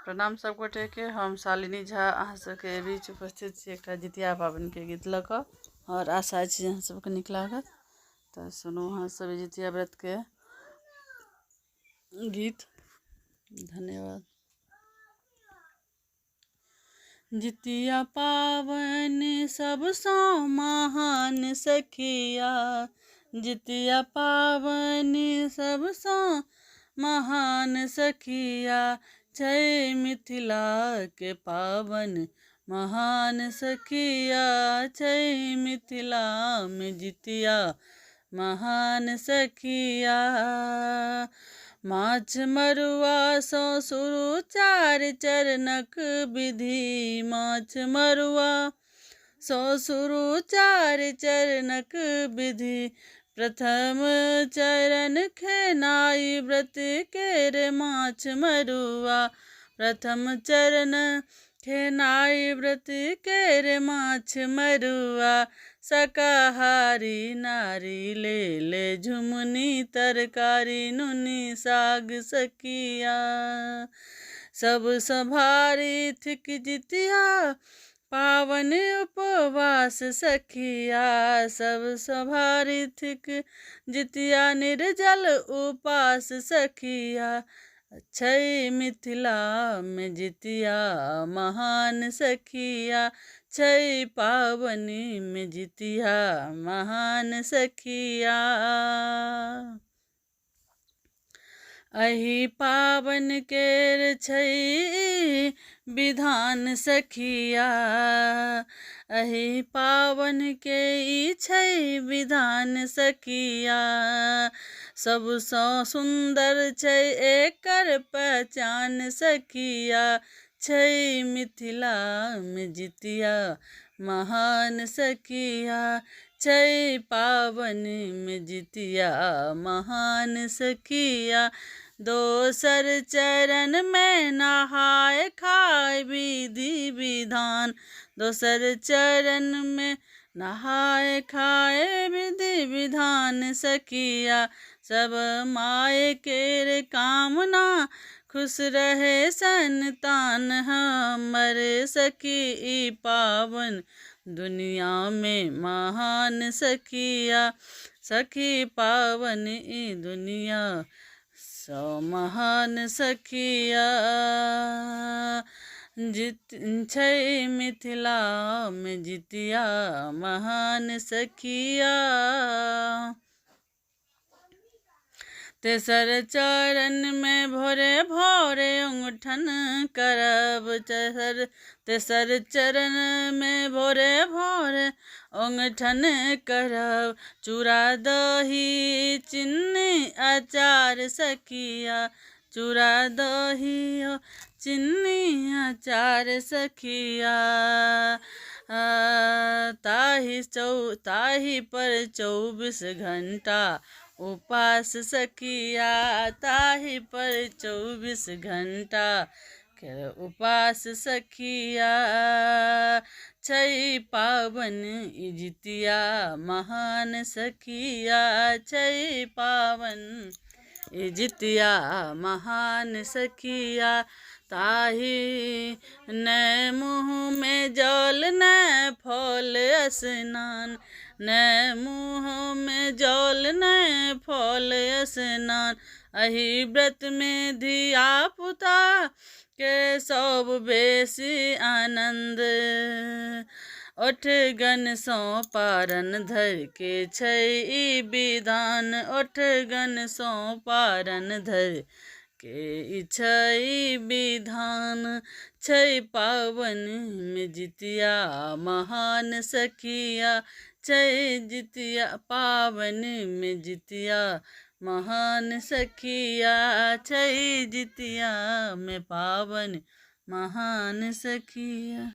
प्रणाम सब गोटे के। हम शालिनी झा अहाँ सबके बीच उपस्थित छी एकटा जितिया पाबनि के गीत लऽ कऽ, और आशा छी अहाँ सबके नीक लागत। तऽ सुनू अहाँ सब जितिया व्रत के गीत। धन्यवाद। जितिया पाबनि सबसँ महान सखिया, जितिया पाबनि सबसँ महान सखिया, छै मिथिला के पाबनि महान सखिया, छै मिथिला में जितिया महान सखिया। माछ मरुआ सँ शुरू चार चरणक विधि, माछ मरुआ सँ शुरू चार चरणक विधि, प्रथम चरण खेनाई व्रत केर माछ मरुआ, प्रथम चरण खेनाई व्रत केर माछ मरुआ, शाकाहारी नारी ले झुमनी तरकारी नुनी साग सखिया, सबसँ भारी थिक जितिया पाबनि उपवास सखिया, सबसँ भारी थिक जितिया निर्जल उपास सखिया, छै मिथिला में जितिया महान सखिया, छै पाबनि में जितिया महान सखिया। एहि पाबनि केर छै विधान सखिया, एहि पाबनि के ई छै विधान सखिया, सबसँ सुन्दर छै एकर पहचान सखिया, छै मिथिला में जितिया महान सखिया, छै पाबनि में जितिया महान सखिया। दोसर चरण में नहाय खाय विधि विधान, दोसर चरण में नहाय खाय विधि विधान सखिया, सब माय केर कामना खुश रहे संतान हमर, सखी ई पाबन दुनिया में महान सखिया, सखी पाबन ई दुनिया सौ महान सखिया, छै मिथिला में जितिया महान सखिया। तेसर चरण में भोरे भोरे औंगठन करब, तेसर चरण में भोरे भोरे औंगठन करब, चूड़ा दही चीनी अचार सखिया, चूड़ा दही चीनी अचार सखिया, ताही पर 24 घंटा उपास सखिया, ताही पर 24 घंटा के उपास सखिया, छै पाबनि ई जितिया महान सखिया, छै पाबनि ई जितिया महान सखिया, ताही नै मुँह में जल नै फल स्नान, नै मुँह में जल नै फल स्नान, एहि व्रत में धिया पुता के सब बेसी आनंद, ओठगन सँ पारन धर के छै ई विधान, ओठगन सँ पारन धर के ई छै विधान, छै पाबनि में जितिया महान सखिया, छै जितिया पाबनि में जितिया महान सखिया, छै जितिया में पाबनि महान सखिया।